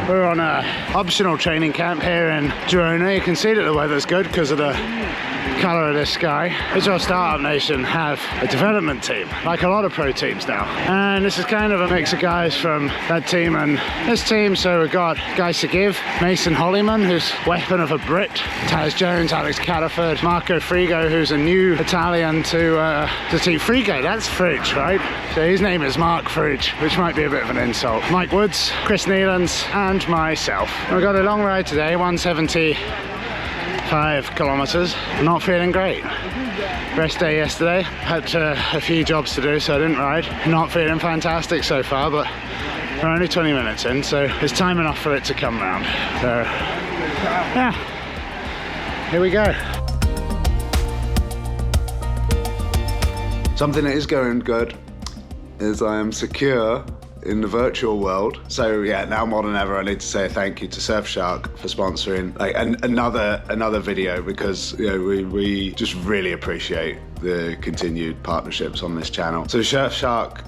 We're on a optional training camp here in Girona. You can see that the weather's good because of the colour of this sky. Israel Startup Nation have a development team, like a lot of pro teams now. And this is kind of a mix of guys from that team and this team. So we've got guys to give, Mason Hollyman, who's weapon of a Brit, Taz Jones, Alex Cataford, Marco Frigo, who's a new Italian to Team Frigo. That's Fridge, right? So his name is Mark Fridge, which might be a bit of an insult. Mike Woods, Chris Neelands, and myself. We've got a long ride today, 175 kilometers. I'm not feeling great. Rest day yesterday, had a few jobs to do, so I didn't ride. Not feeling fantastic so far, but we're only 20 minutes in, so it's time enough for it to come round. So, yeah, here we go. Something that is going good is I am secure in the virtual world. So yeah, now more than ever, I need to say a thank you to Surfshark for sponsoring like another video, because you know we just really appreciate the continued partnerships on this channel. So Surfshark,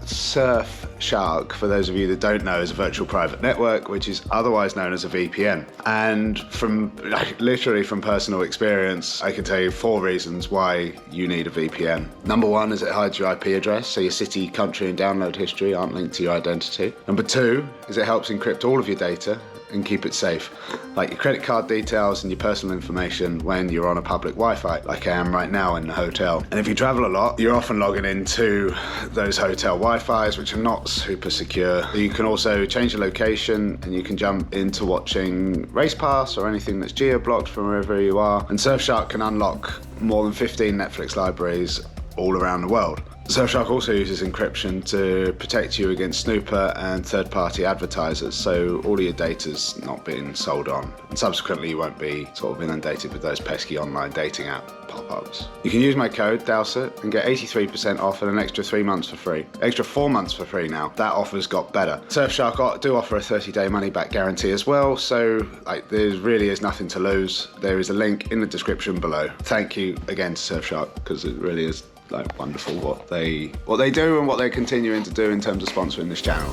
for those of you that don't know, is a virtual private network, which is otherwise known as a VPN. And from literally from personal experience, I can tell you 4 reasons why you need a VPN. Number 1 is it hides your IP address, so your city, country, and download history aren't linked to your identity. Number 2 is it helps encrypt all of your data and keep it safe, like your credit card details and your personal information when you're on a public Wi-Fi, like I am right now in the hotel. And if you travel a lot, you're often logging into those hotel Wi-Fis, which are not super secure. You can also change your location and you can jump into watching Race Pass or anything that's geo-blocked from wherever you are. And Surfshark can unlock more than 15 Netflix libraries all around the world. Surfshark also uses encryption to protect you against snooper and third-party advertisers, so all of your data's not being sold on, and subsequently you won't be sort of inundated with those pesky online dating app pop-ups. You can use my code DOWSIT and get 83% off and an extra 3 months for free. Extra 4 months for free now. That offer's got better. Surfshark do offer a 30-day money-back guarantee as well, so like there really is nothing to lose. There is a link in the description below. Thank you again to Surfshark, because it really is like wonderful what they do and what they're continuing to do in terms of sponsoring this channel.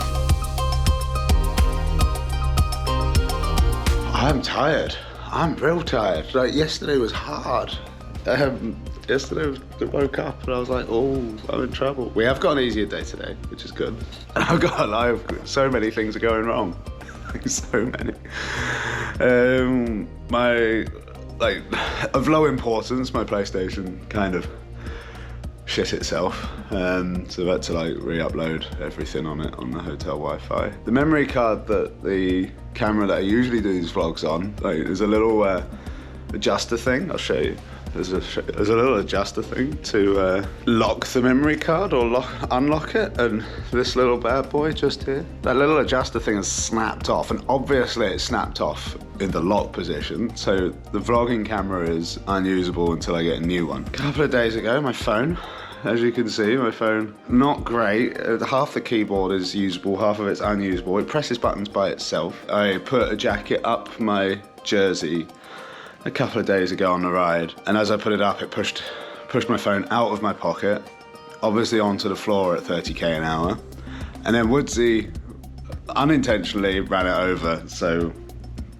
I'm tired. I'm real tired. Like yesterday was hard. Yesterday I woke up and I was like, oh, I'm in trouble. We have got an easier day today, which is good. And I've got so many things are going wrong. So many. Of low importance, my PlayStation kind of shit itself, so I had to like re-upload everything on it on the hotel Wi-Fi. The memory card that the camera that I usually do these vlogs on, like, there's a little adjuster thing. I'll show you. There's a little adjuster thing to lock the memory card or unlock it, and this little bad boy just here, that little adjuster thing has snapped off, and obviously it snapped off in the lock position, so the vlogging camera is unusable until I get a new one. A couple of days ago, my phone, as you can see, my phone, not great. Half the keyboard is usable, half of it's unusable. It presses buttons by itself. I put a jacket up my jersey a couple of days ago on the ride, and as I put it up, it pushed my phone out of my pocket, obviously onto the floor at 30k an hour, and then Woodsy unintentionally ran it over, so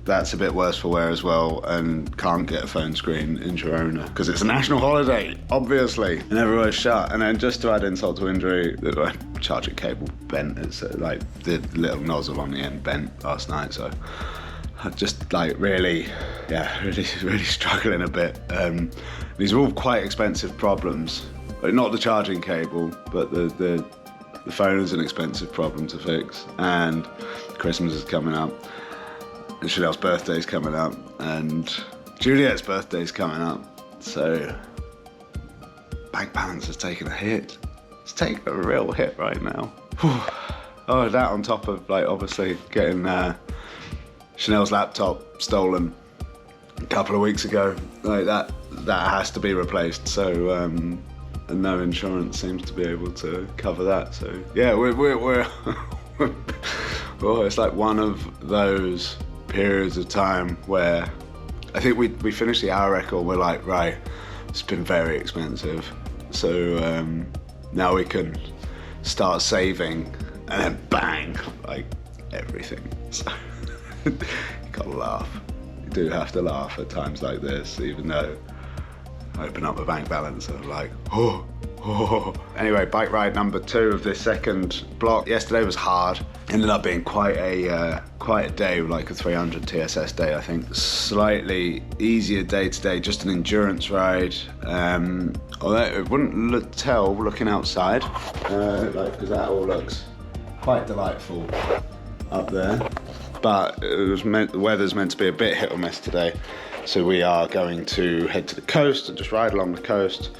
that's a bit worse for wear as well, and can't get a phone screen in Girona because it's a national holiday, obviously, and everywhere's shut. And then just to add insult to injury, the charging cable bent. It's like the little nozzle on the end bent last night, so I just like really struggling a bit. These are all quite expensive problems. Like, not the charging cable, but the phone is an expensive problem to fix, and Christmas is coming up. And Chanel's birthday's coming up, and Juliet's birthday's coming up, so bank balance has taken a hit. It's taken a real hit right now. Whew. Oh, that on top of like obviously getting Chanel's laptop stolen a couple of weeks ago. Like that has to be replaced. So and no insurance seems to be able to cover that. So yeah, we're oh, it's like one of those periods of time where I think we finished the hour record. We're like, right, it's been very expensive, so now we can start saving, and then bang, like everything. So You gotta laugh. You do have to laugh at times like this, even though I open up my bank balance and I'm like, oh. Anyway, bike ride number 2 of this second block. Yesterday was hard. Ended up being quite a day, like a 300 TSS day, I think. Slightly easier day today, just an endurance ride. Although it wouldn't tell looking outside, because that all looks quite delightful up there. But the weather's meant to be a bit hit or miss today. So we are going to head to the coast and just ride along the coast.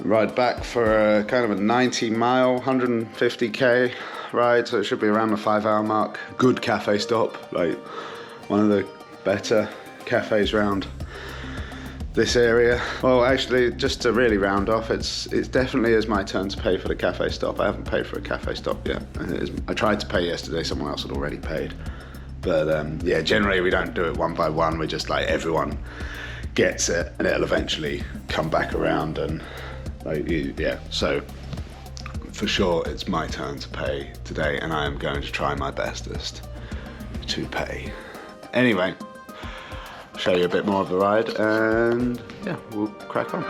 Ride back for a kind of a 90-mile, 150k ride, so it should be around the 5-hour mark. Good cafe stop, like one of the better cafes around this area. Well, actually, just to really round off, it's definitely is my turn to pay for the cafe stop. I haven't paid for a cafe stop yet. I tried to pay yesterday, someone else had already paid. But yeah, generally we don't do it one by one. We just like everyone gets it, and it'll eventually come back around and. Yeah, so for sure it's my turn to pay today, and I am going to try my bestest to pay. Anyway, I'll show you a bit more of the ride and yeah, we'll crack on.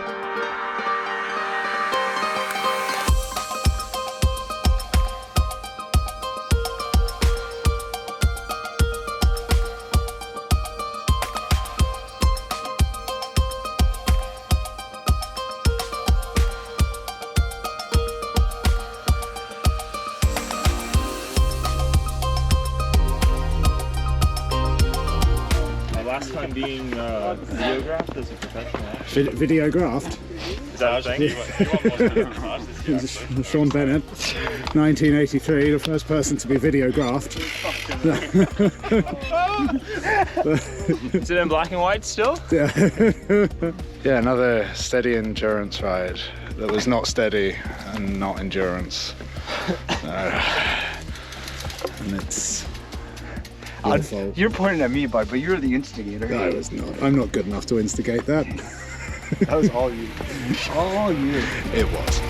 Last time being videographed as a professional actor. Videographed? Is that what I was saying? You want most of the reportages? Sean Bennett, 1983, the first person to be videographed. Is it in black and white still? Yeah, another steady endurance ride that was not steady and not endurance. And it's... You're pointing at me, bud, but you're the instigator. No, I was not. I'm not good enough to instigate that. That was all you. All you. It was.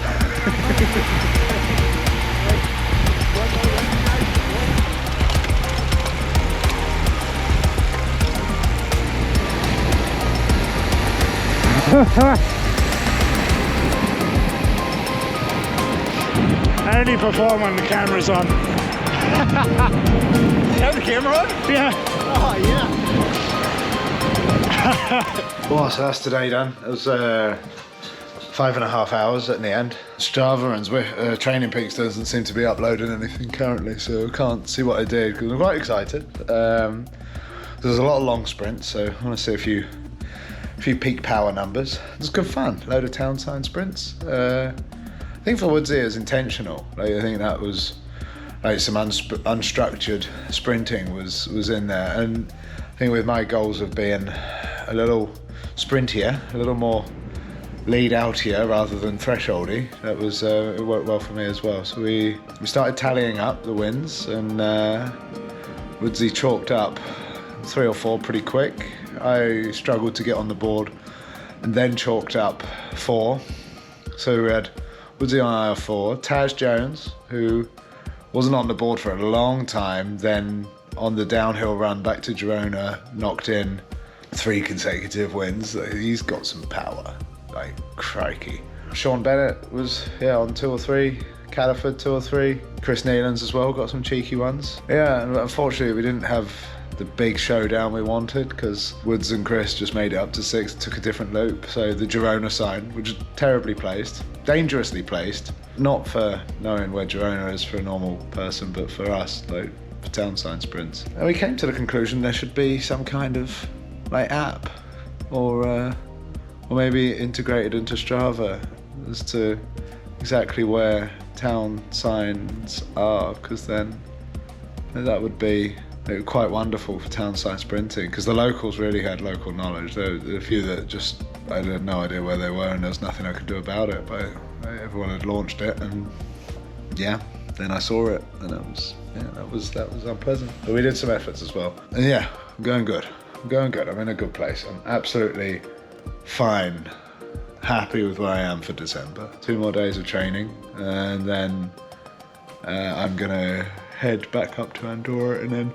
I only perform when the camera's on. Have the camera on? Yeah. Oh, yeah. Well, so that's today done. It was 5.5 hours at the end. Strava and Training Peaks doesn't seem to be uploading anything currently, so I can't see what I did because I'm quite excited. There's a lot of long sprints, so I want to see a few peak power numbers. It was good fun. Load of town sign sprints. I think for Woodsy it was intentional. I think that was. Some unstructured sprinting was in there, and I think with my goals of being a little sprintier, a little more lead outier rather than thresholdy, that was it worked well for me as well. So we started tallying up the wins, and Woodsy chalked up 3 or 4 pretty quick. I struggled to get on the board, and then chalked up 4. So we had Woodsy on aisle 4, Taz Jones, who wasn't on the board for a long time, then on the downhill run back to Girona, knocked in 3 consecutive wins. He's got some power, like crikey. Sean Bennett was on 2 or 3, Calliford 2 or 3, Chris Nealons as well, got some cheeky ones. Yeah, and unfortunately we didn't have the big showdown we wanted because Woods and Chris just made it up to 6, took a different loop. So the Girona sign, which is terribly placed, dangerously placed, not for knowing where Girona is for a normal person, but for us, like for town sign sprints. And we came to the conclusion there should be some kind of like app or maybe integrated into Strava as to exactly where town signs are, because then that would be quite wonderful for town sign sprinting, because the locals really had local knowledge. There were a few that just, I had no idea where they were and there was nothing I could do about it, but everyone had launched it, and yeah, then I saw it, and that was unpleasant. But we did some efforts as well, and yeah, I'm going good. I'm in a good place. I'm absolutely fine, happy with where I am for December. 2 more days of training, and then I'm gonna head back up to Andorra, and then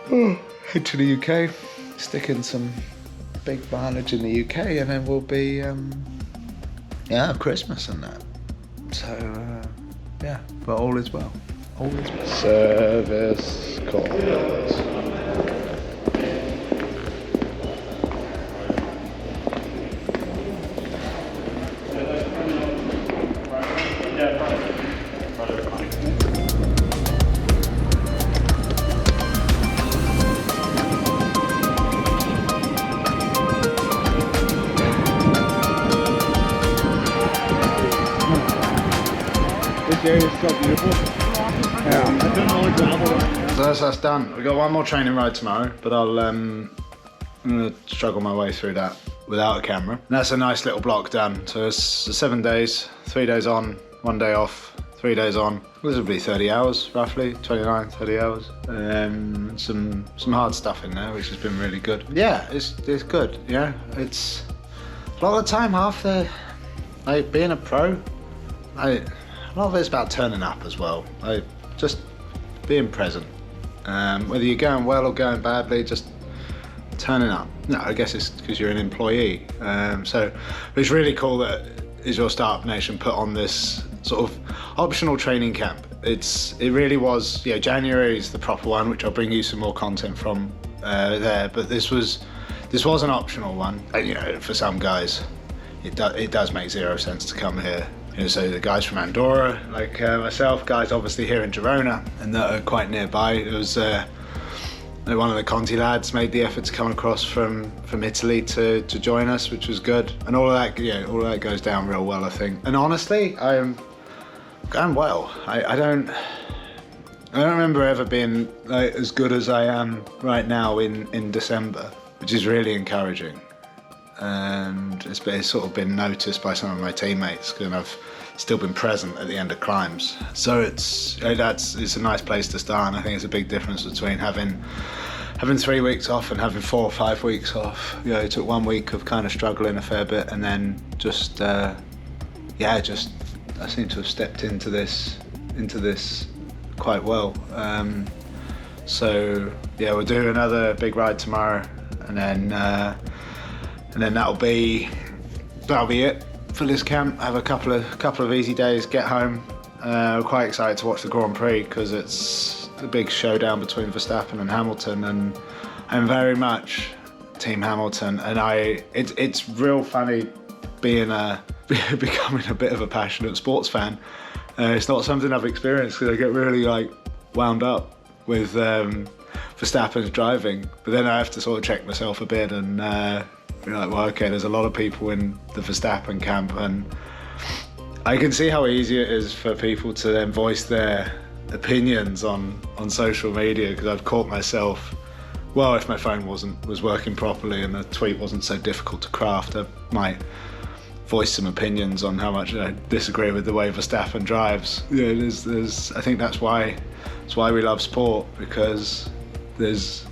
head to the UK, stick in some big mileage in the UK, and then we'll be, Christmas and that. So, but all is well. All is well. Service calls. This area is so beautiful. Yeah. I don't know what gravel. So that's done. We've got one more training ride tomorrow, but I'm gonna struggle my way through that without a camera. And that's a nice little block done. So it's 7 days, 3 days on, 1 day off, 3 days on. This will be 30 hours, roughly, 29, 30 hours. Some hard stuff in there, which has been really good. Yeah, it's good, yeah. It's a lot of the time after being a pro, a lot of it's about turning up as well. Just being present. Whether you're going well or going badly, just turning up. No, I guess it's because you're an employee. So it's really cool that Is Your Startup Nation put on this sort of optional training camp. It really was, January is the proper one, which I'll bring you some more content from there, but this was an optional one. And, for some guys, it does make zero sense to come here. So the guys from Andorra, like myself, guys obviously here in Girona, and that are quite nearby. It was one of the Conti lads made the effort to come across from Italy to join us, which was good. And all of that goes down real well, I think. And honestly, I am going well. I don't remember ever being as good as I am right now in December, which is really encouraging. And it's sort of been noticed by some of my teammates, and I've still been present at the end of climbs. So it's a nice place to start, and I think it's a big difference between having 3 weeks off and having 4 or 5 weeks off. It took 1 week of kind of struggling a fair bit, and then I seem to have stepped into this quite well. So we'll do another big ride tomorrow, and then that'll be it for this camp. Have a couple of easy days, get home. We're quite excited to watch the Grand Prix because it's the big showdown between Verstappen and Hamilton, and I'm very much Team Hamilton. And it's real funny becoming a bit of a passionate sports fan. It's not something I've experienced because I get really wound up with Verstappen's driving, but then I have to sort of check myself a bit and be like, well, okay, there's a lot of people in the Verstappen camp, and I can see how easy it is for people to then voice their opinions on social media, because I've caught myself, well, if my phone was working properly and the tweet wasn't so difficult to craft, I might voice some opinions on how much I disagree with the way Verstappen drives. I think that's why we love sport, because there's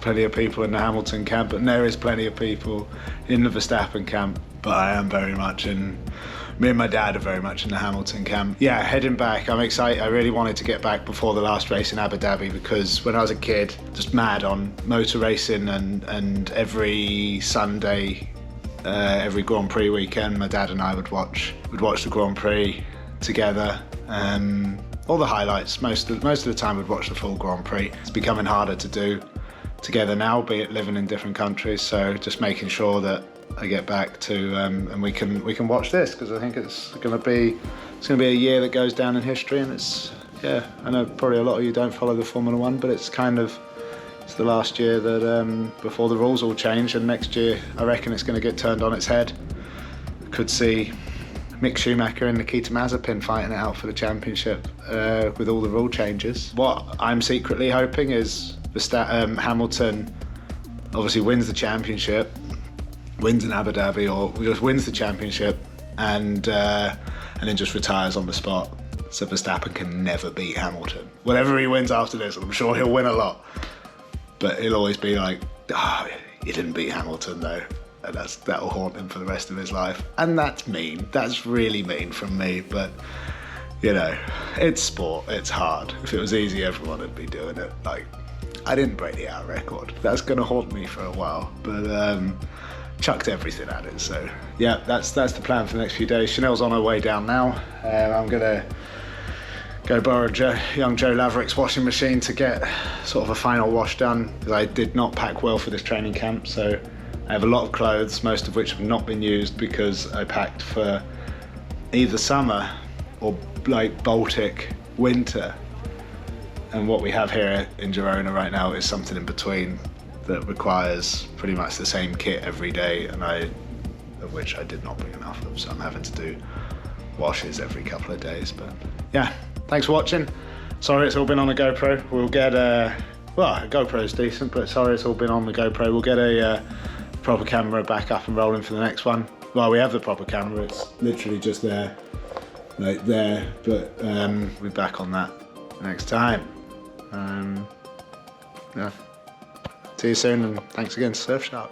plenty of people in the Hamilton camp, and there is plenty of people in the Verstappen camp, but I am very much me and my dad are very much in the Hamilton camp. Yeah, heading back, I'm excited. I really wanted to get back before the last race in Abu Dhabi, because when I was a kid, just mad on motor racing, and every Sunday, every Grand Prix weekend, my dad and I would watch the Grand Prix together. All the highlights, most of the time we'd watch the full Grand Prix. It's becoming harder to do together now, be it living in different countries, so just making sure that I get back to and we can watch this, because I think it's going to be a year that goes down in history. And I know probably a lot of you don't follow the Formula One, but it's the last year that before the rules all change, and next year I reckon it's going to get turned on its head. Could see Mick Schumacher and Nikita Mazepin fighting it out for the championship with all the rule changes. What I'm secretly hoping is Hamilton obviously wins the championship, wins in Abu Dhabi, or just wins the championship, and then just retires on the spot, so Verstappen can never beat Hamilton. Whatever he wins after this, and I'm sure he'll win a lot, but he'll always be like, he didn't beat Hamilton though, and that'll haunt him for the rest of his life. And that's mean. That's really mean from me, but it's sport. It's hard. If it was easy, everyone would be doing it. I didn't break the hour record. That's gonna haunt me for a while, but chucked everything at it. So yeah, that's the plan for the next few days. Chanel's on her way down now. I'm gonna go borrow young Joe Laverick's washing machine to get sort of a final wash done, because I did not pack well for this training camp. So I have a lot of clothes, most of which have not been used because I packed for either summer or like Baltic winter. And what we have here in Girona right now is something in between that requires pretty much the same kit every day, and of which I did not bring enough of, so I'm having to do washes every couple of days. But yeah, thanks for watching. Sorry it's all been on the GoPro. We'll get well, a GoPro's decent, but sorry it's all been on the GoPro. We'll get a proper camera back up and rolling for the next one. Well, we have the proper camera, it's literally just there, like there, but we'll be back on that next time. Yeah. See you soon, and thanks again to Surfshark.